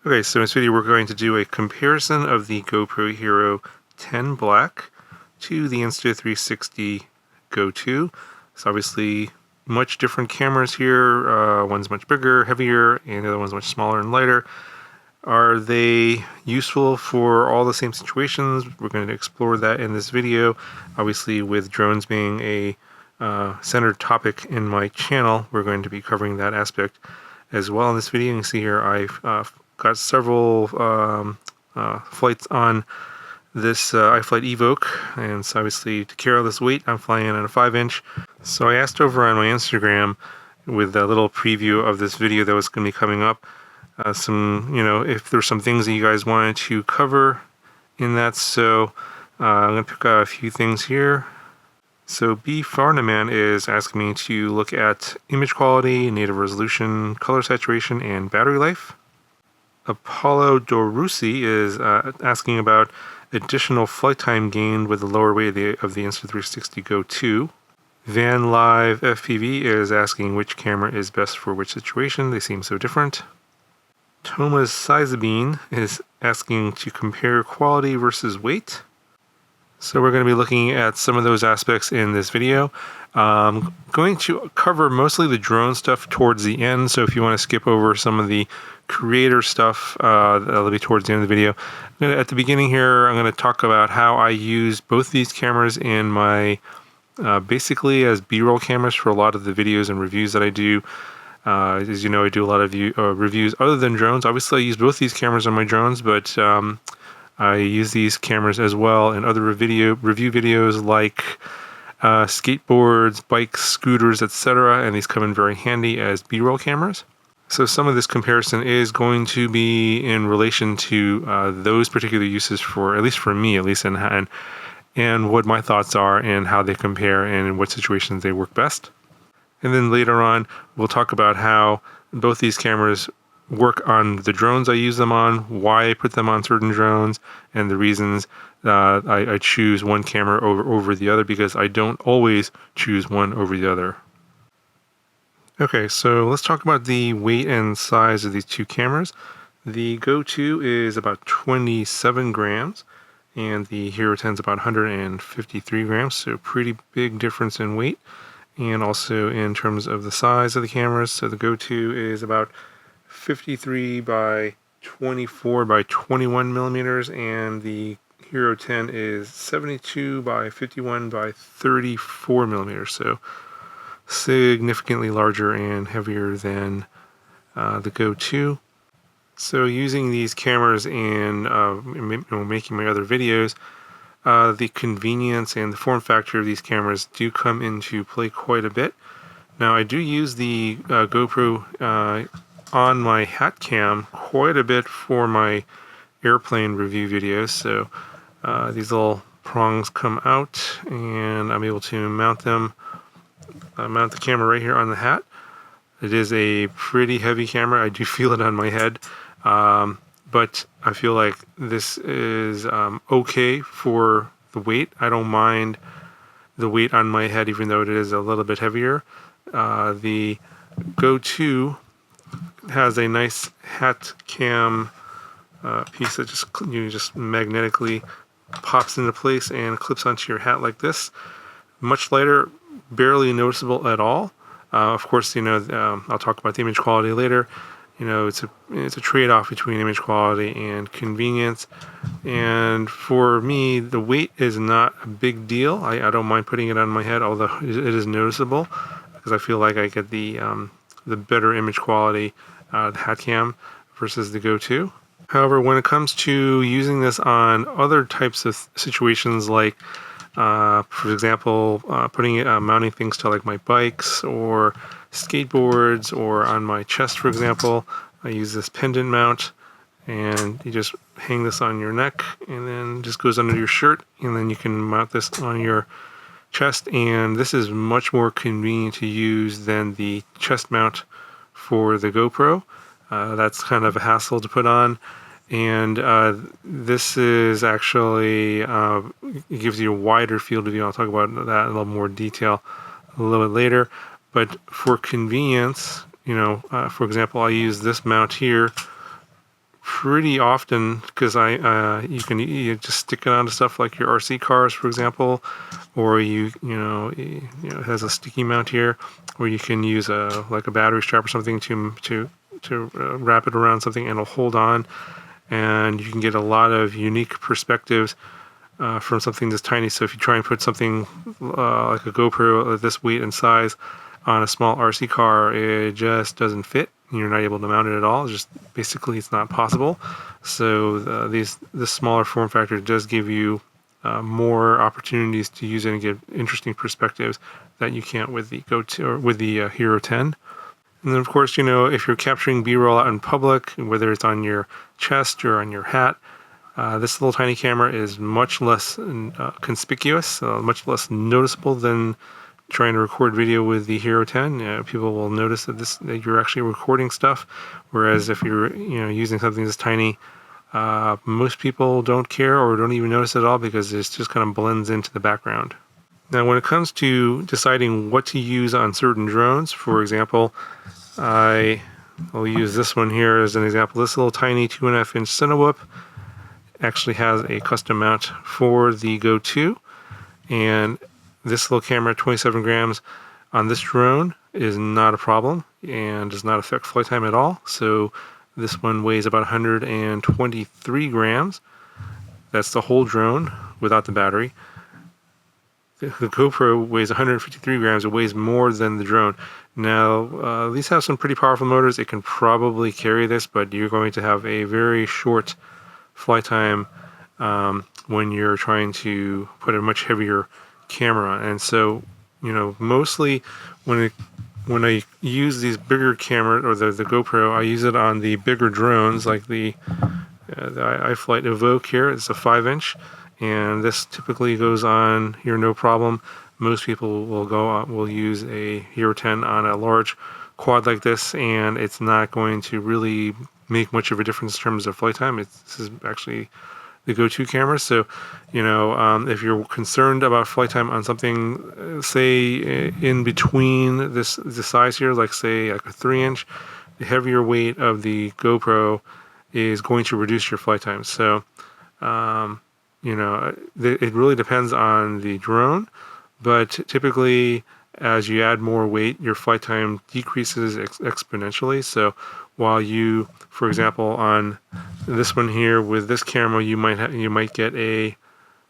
Okay, so in this video we're going to do a comparison of the GoPro Hero 10 Black to the Insta360 Go 2. It's obviously much different cameras here. One's much bigger, heavier, and the other one's much smaller and lighter. Are they useful for all the same situations? We're going to explore that in this video. Obviously, with drones being a centered topic in my channel, we're going to be covering that aspect as well in this video. You can see here I've got several flights on this iFlight Evoke, and so obviously to carry all this weight I'm flying in on a 5-inch. So I asked over on my Instagram with a little preview of this video that was going to be coming up, if there's some things that you guys wanted to cover in that. So I'm going to pick a few things here. So B. Farnaman is asking me to look at image quality, native resolution, color saturation, and battery life. Apollo Dorusi is asking about additional flight time gained with the lower weight of the Insta360 Go 2. Van Live FPV is asking which camera is best for which situation. They seem so different. Thomas Sizabine is asking to compare quality versus weight. So we're going to be looking at some of those aspects in this video. Going to cover mostly the drone stuff towards the end, so if you want to skip over some of the creator stuff, that'll be towards the end of the video. At the beginning here, I'm going to talk about how I use both these cameras in my, basically as B-roll cameras for a lot of the videos and reviews that I do. As you know, I do a lot of reviews other than drones. Obviously, I use both these cameras on my drones, but I use these cameras as well in other review videos like skateboards, bikes, scooters, etc. And these come in very handy as B-roll cameras. So some of this comparison is going to be in relation to those particular uses for, at least for me, and what my thoughts are and how they compare and in what situations they work best. And then later on, we'll talk about how both these cameras work on the drones I use them on, why I put them on certain drones, and the reasons I choose one camera over the other, because I don't always choose one over the other. Okay, so let's talk about the weight and size of these two cameras. The Go 2 is about 27 grams, and the Hero 10 is about 153 grams, so pretty big difference in weight. And also in terms of the size of the cameras, so the Go 2 is about 53 by 24 by 21 millimeters, and the Hero 10 is 72 by 51 by 34 millimeters, so significantly larger and heavier than the Go 2. So using these cameras in making my other videos, the convenience and the form factor of these cameras do come into play quite a bit. Now I do use the GoPro on my hat cam quite a bit for my airplane review videos. So these little prongs come out and I'm able to mount them. Mount the camera right here on the hat. It is a pretty heavy camera. I do feel it on my head, but I feel like this is okay for the weight. I don't mind the weight on my head, even though it is a little bit heavier. The Go 2 has a nice hat cam piece that just magnetically pops into place and clips onto your hat like this. Much lighter, barely noticeable at all. Of course, I'll talk about the image quality later. It's a trade-off between image quality and convenience. And for me, the weight is not a big deal. I don't mind putting it on my head, although it is noticeable, because I feel like I get the better image quality, the hat cam versus the Go 2. However, when it comes to using this on other types of situations, like for example, mounting things to like my bikes or skateboards, or on my chest, for example, I use this pendant mount, and you just hang this on your neck, and then just goes under your shirt, and then you can mount this on your chest. And this is much more convenient to use than the chest mount for the GoPro. That's kind of a hassle to put on. And this is actually, it gives you a wider field of view. I'll talk about that in a little more detail a little bit later. But for convenience, for example, I use this mount here pretty often because you just stick it onto stuff like your RC cars, for example, or it has a sticky mount here, where you can use like a battery strap or something to wrap it around something and it'll hold on, and you can get a lot of unique perspectives from something this tiny. So if you try and put something like a GoPro of this weight and size on a small RC car, it just doesn't fit. You're not able to mount it at all. It's not possible. So this smaller form factor does give you more opportunities to use it and get interesting perspectives that you can't with the Hero 10. And then of course, if you're capturing B-roll out in public, whether it's on your chest or on your hat, this little tiny camera is much less conspicuous, much less noticeable than trying to record video with the Hero 10. People will notice that you're actually recording stuff, whereas if you're using something this tiny, most people don't care or don't even notice at all because it just kind of blends into the background. Now, when it comes to deciding what to use on certain drones, for example, I'll use this one here as an example. This little tiny 2.5 inch Cinewhoop actually has a custom mount for the Go 2, and this little camera, 27 grams on this drone, is not a problem and does not affect flight time at all. So this one weighs about 123 grams. That's the whole drone without the battery. The GoPro weighs 153 grams. It weighs more than the drone. Now, these have some pretty powerful motors. It can probably carry this, but you're going to have a very short flight time when you're trying to put a much heavier camera on. And so, mostly when I use these bigger cameras or the GoPro, I use it on the bigger drones like the iFlight Evoke here. It's a 5-inch, and this typically goes on here no problem. Most people will use a Hero 10 on a large quad like this, and it's not going to really make much of a difference in terms of flight time. This is actually the go-to camera. So, if you're concerned about flight time on something, say in between the size here, like say like a 3-inch, the heavier weight of the GoPro is going to reduce your flight time. So, it really depends on the drone, but typically as you add more weight, your flight time decreases exponentially. So while you, for example, on this one here with this camera, you might get a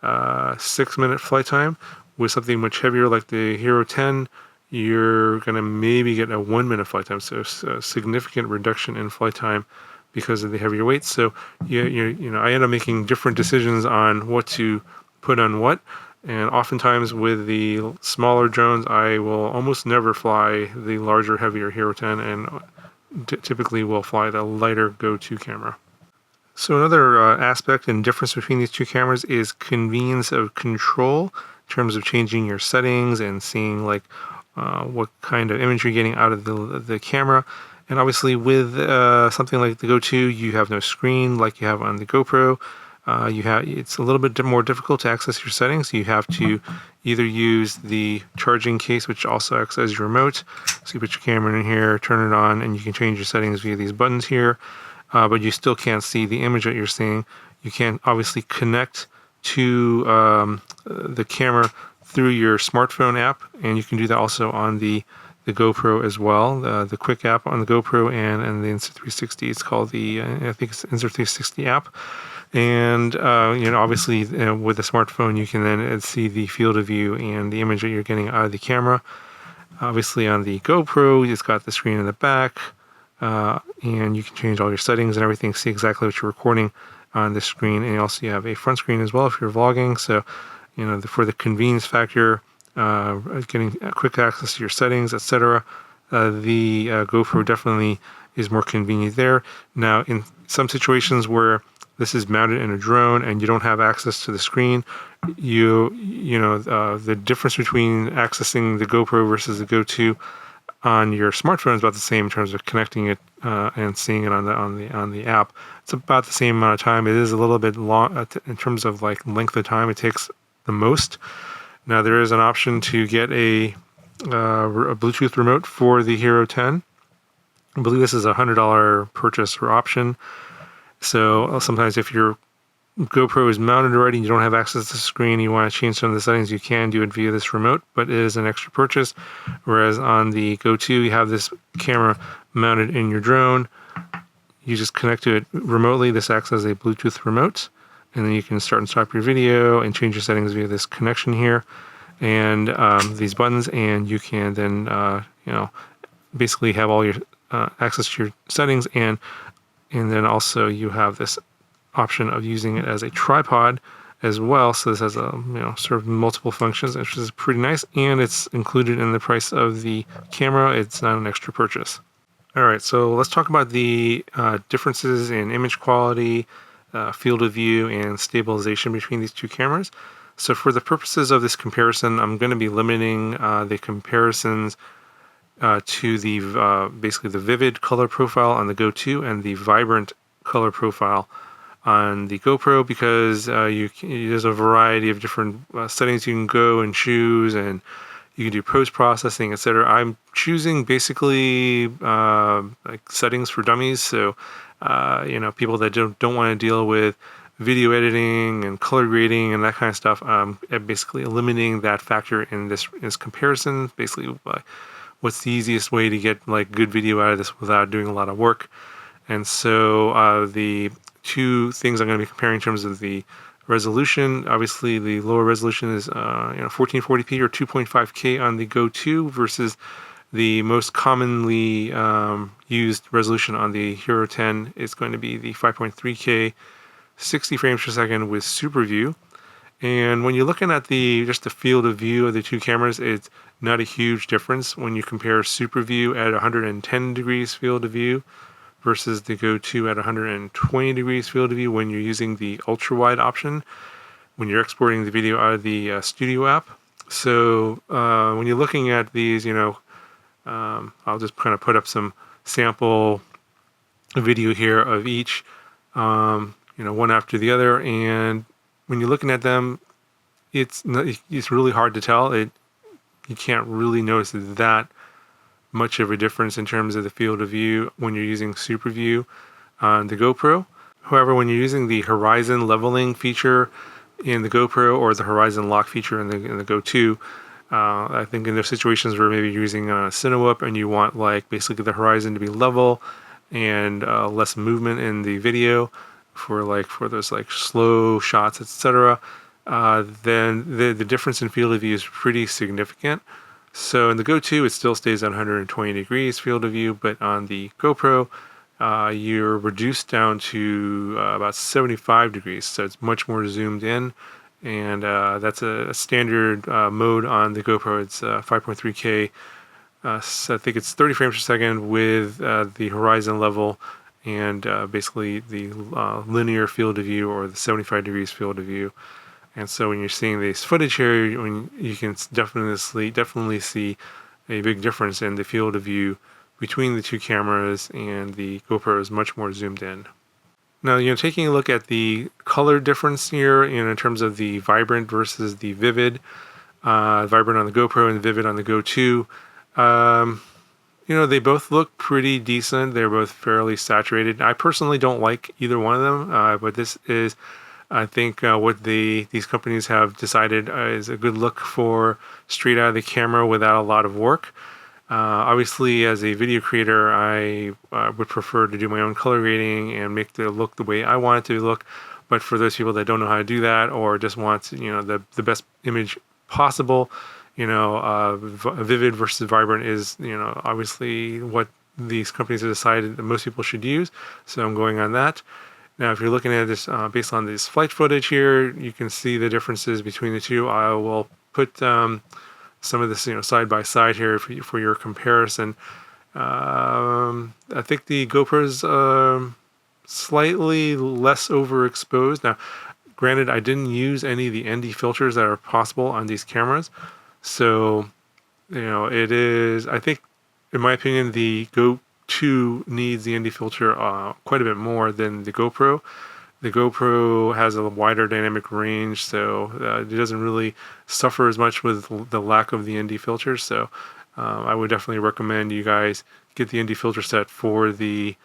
6-minute flight time. With something much heavier like the Hero 10, you're gonna maybe get a 1-minute flight time. So a significant reduction in flight time because of the heavier weight. So I end up making different decisions on what to put on what. And oftentimes with the smaller drones, I will almost never fly the larger, heavier Hero 10, and typically will fly the lighter Go 2 camera. So another aspect and difference between these two cameras is convenience of control in terms of changing your settings and seeing like what kind of image you're getting out of the camera. And obviously with something like the Go 2, you have no screen like you have on the GoPro. It's a little bit more difficult to access your settings. You have to either use the charging case, which also acts as your remote. So you put your camera in here, turn it on, and you can change your settings via these buttons here. But you still can't see the image that you're seeing. You can't obviously connect to the camera through your smartphone app, and you can do that also on the GoPro as well. The quick app on the GoPro and the Insta360. It's called I think it's Insta360 app. And obviously with the smartphone, you can then see the field of view and the image that you're getting out of the camera. Obviously on the GoPro, it's got the screen in the back, and you can change all your settings and everything, see exactly what you're recording on the screen. And also you have a front screen as well if you're vlogging. So, for the convenience factor, getting quick access to your settings, etc., the GoPro definitely is more convenient there. Now, in some situations where this is mounted in a drone and you don't have access to the screen, the difference between accessing the GoPro versus the Go 2 on your smartphone is about the same in terms of connecting it and seeing it on the app. It's about the same amount of time. It is a little bit long in terms of like length of time it takes the most. Now there is an option to get a Bluetooth remote for the Hero 10. I believe this is a $100 purchase or option. So sometimes if your GoPro is mounted already and you don't have access to the screen, you want to change some of the settings, you can do it via this remote, but it is an extra purchase. Whereas on the Go 2, you have this camera mounted in your drone. You just connect to it remotely. This acts as a Bluetooth remote, and then you can start and stop your video and change your settings via this connection here and these buttons, and you can then basically have all your access to your settings, and then also you have this option of using it as a tripod as well. So this has a sort of multiple functions, which is pretty nice, and it's included in the price of the camera. It's not an extra purchase. All right, so let's talk about the differences in image quality, field of view, and stabilization between these two cameras. So for the purposes of this comparison, I'm going to be limiting the comparisons to the basically the vivid color profile on the Go 2 and the vibrant color profile on the GoPro, because there's a variety of different settings you can go and choose, and you can do post-processing, etc. I'm choosing basically like settings for dummies, so people that don't want to deal with video editing and color grading and that kind of stuff. I'm basically eliminating that factor in this comparison. Basically, what's the easiest way to get like good video out of this without doing a lot of work? And so the two things I'm going to be comparing in terms of the resolution. Obviously, the lower resolution is 1440p or 2.5K on the Go 2 versus the most commonly used resolution on the Hero 10 is going to be the 5.3K 60 frames per second with Super View. And when you're looking at just the field of view of the two cameras, it's not a huge difference when you compare Super View at 110 degrees field of view versus the Go 2 at 120 degrees field of view when you're using the ultra wide option when you're exporting the video out of the Studio app. So when you're looking at these, I'll just kind of put up some sample video here of each, one after the other. And when you're looking at them, it's really hard to tell. You can't really notice that much of a difference in terms of the field of view when you're using Super View on the GoPro. However, when you're using the horizon leveling feature in the GoPro or the horizon lock feature in the Go 2, I think in those situations where maybe you're using a Cinewhoop and you want like basically the horizon to be level and less movement in the video for those like slow shots, etc., then the difference in field of view is pretty significant. So in the Go 2, it still stays at 120 degrees field of view, but on the GoPro, you're reduced down to about 75 degrees. So it's much more zoomed in, and that's a standard mode on the GoPro. It's 5.3K. So I think it's 30 frames per second with the horizon level and basically the linear field of view or the 75 degrees field of view. And so when you're seeing this footage here, you can definitely see a big difference in the field of view between the two cameras, and the GoPro is much more zoomed in. Now, taking a look at the color difference here, in terms of the vibrant versus the vivid, vibrant on the GoPro and vivid on the Go 2, they both look pretty decent. They're both fairly saturated. I personally don't like either one of them, but this is, I think, what these companies have decided is a good look for straight out of the camera without a lot of work. Obviously, as a video creator, I would prefer to do my own color grading and make the look the way I want it to look. But for those people that don't know how to do that, or just want the best image possible, vivid versus vibrant is obviously what these companies have decided that most people should use. So I'm going on that. Now, if you're looking at this based on this flight footage here, you can see the differences between the two. I will put some of this, side by side here for your comparison. I think the GoPro's slightly less overexposed. Now, granted, I didn't use any of the ND filters that are possible on these cameras, so it is. I think, in my opinion, the Go 2 needs the ND filter quite a bit more than the GoPro. The GoPro has a wider dynamic range, so it doesn't really suffer as much with the lack of the ND filter. So I would definitely recommend you guys get the ND filter set for the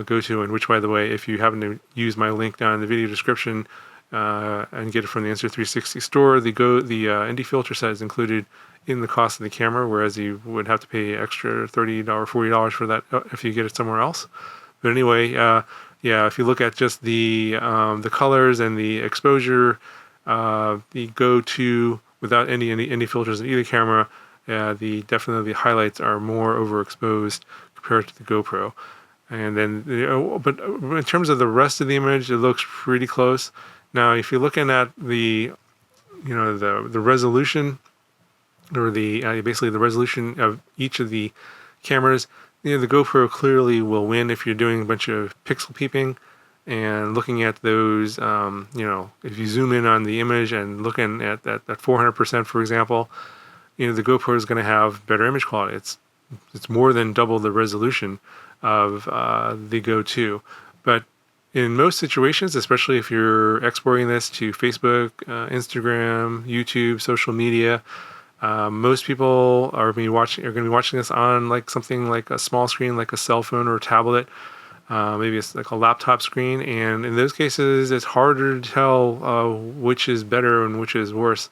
go to, and which, by the way, if you happen to use my link down in the video description and get it from the Insta360 store, the ND filter set is included in the cost of the camera, whereas you would have to pay extra $30, $40 for that if you get it somewhere else. But anyway, yeah, if you look at just the colors and the exposure, the Go2 without any filters in either camera, definitely the highlights are more overexposed compared to the GoPro. And then, but in terms of the rest of the image, it looks pretty close. Now, if you're looking at the resolution, or basically the resolution of each of the cameras, the GoPro clearly will win if you're doing a bunch of pixel peeping and looking at those. If you zoom in on the image and looking at that 400%, for example, the GoPro is going to have better image quality. It's more than double the resolution of the Go2. But in most situations, especially if you're exporting this to Facebook, Instagram, YouTube, social media, most people are going to be watching this on like something like a small screen, like a cell phone or a tablet. Maybe it's like a laptop screen, and in those cases, it's harder to tell which is better and which is worse.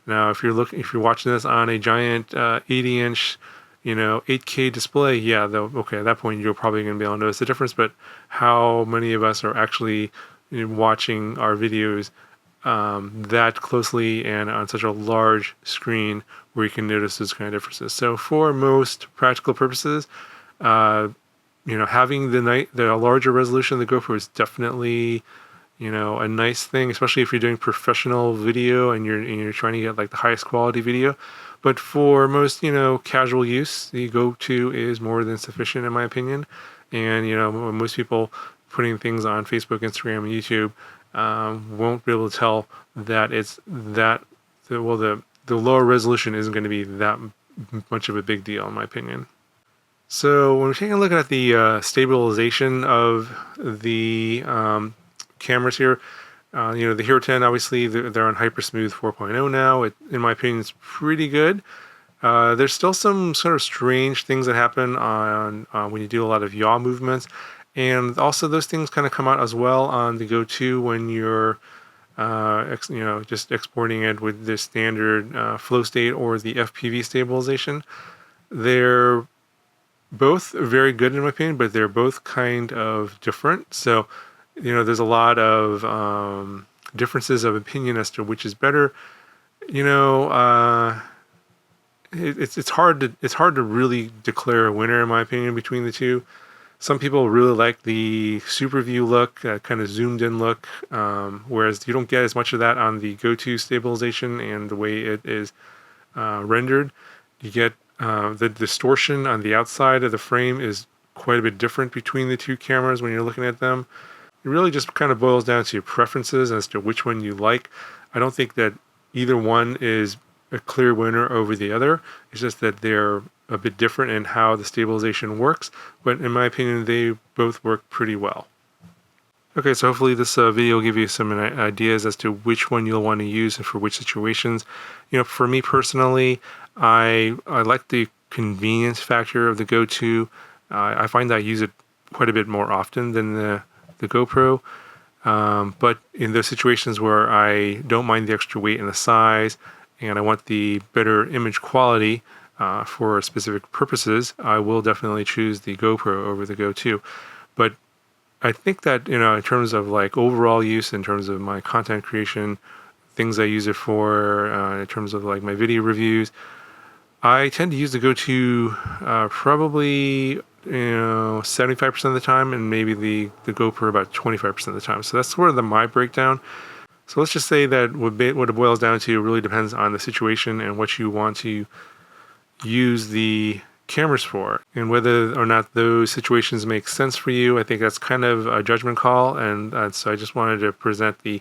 Now, if you're watching this on a giant 80-inch, 8K display, yeah, okay, at that point you're probably going to be able to notice the difference. But how many of us are actually watching our videos that closely and on such a large screen where you can notice those kind of differences? So, for most practical purposes, having the larger resolution of the GoPro is definitely a nice thing, especially if you're doing professional video and you're trying to get like the highest quality video. But for most, casual use, the Go2 is more than sufficient, in my opinion. And, most people putting things on Facebook, Instagram, and YouTube won't be able to tell that the lower resolution isn't going to be that much of a big deal, in my opinion. So when we're taking a look at the stabilization of the cameras here, the Hero 10, obviously, they're on Hypersmooth 4.0 now. In my opinion, it's pretty good. There's still some sort of strange things that happen on when you do a lot of yaw movements. And also those things kind of come out as well on the Go2 when you're just exporting it with the standard flow state or the FPV stabilization. They're both very good in my opinion, but they're both kind of different. So, there's a lot of differences of opinion as to which is better. It's hard to really declare a winner, in my opinion, between the two. Some people really like the super view look, kind of zoomed in look, whereas you don't get as much of that on the Go2 stabilization and the way it is rendered. You get the distortion on the outside of the frame is quite a bit different between the two cameras when you're looking at them. It really just kind of boils down to your preferences as to which one you like. I don't think that either one is a clear winner over the other. It's just that they're a bit different in how the stabilization works, but in my opinion, they both work pretty well. Okay, so hopefully this video will give you some ideas as to which one you'll want to use and for which situations. For me personally, I like the convenience factor of the Go2. I find that I use it quite a bit more often than the GoPro. But in those situations where I don't mind the extra weight and the size, and I want the better image quality for specific purposes, I will definitely choose the GoPro over the Go2. But I think that, in terms of like overall use, in terms of my content creation, things I use it for, in terms of like my video reviews, I tend to use the Go2 probably 75% of the time, and maybe the GoPro about 25% of the time. So that's sort of my breakdown. So let's just say that what it boils down to really depends on the situation and what you want to use the cameras for, and whether or not those situations make sense for you. I think that's kind of a judgment call, and so I just wanted to present the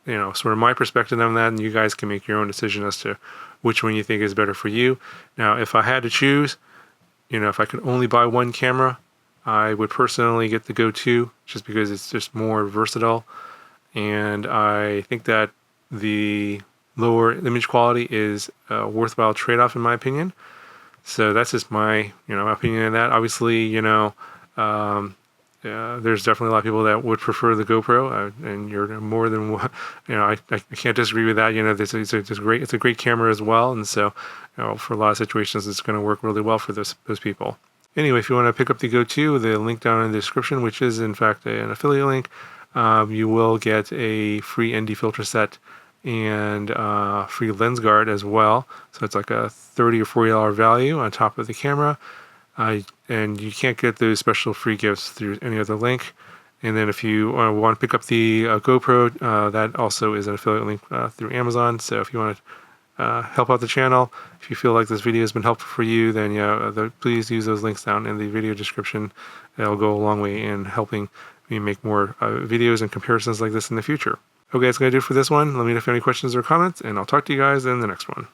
sort of my perspective on that, and you guys can make your own decision as to which one you think is better for you. Now, if I had to choose, if I could only buy one camera, I would personally get the Go2 just because it's just more versatile, and I think that the lower image quality is a worthwhile trade-off in my opinion. So that's just my opinion on that. Obviously, there's definitely a lot of people that would prefer the GoPro, and you're more than I can't disagree with that. It's a great camera as well, and so for a lot of situations, it's going to work really well for those people. Anyway, if you want to pick up the Go 2, the link down in the description, which is in fact an affiliate link, you will get a free ND filter set and free lens guard as well. So it's like a $30 or $40 value on top of the camera. And you can't get those special free gifts through any other link. And then if you want to pick up the GoPro, that also is an affiliate link through Amazon. So if you want to help out the channel, if you feel like this video has been helpful for you, then please use those links down in the video description. That'll go a long way in helping me make more videos and comparisons like this in the future. Okay, that's going to do it for this one. Let me know if you have any questions or comments, and I'll talk to you guys in the next one.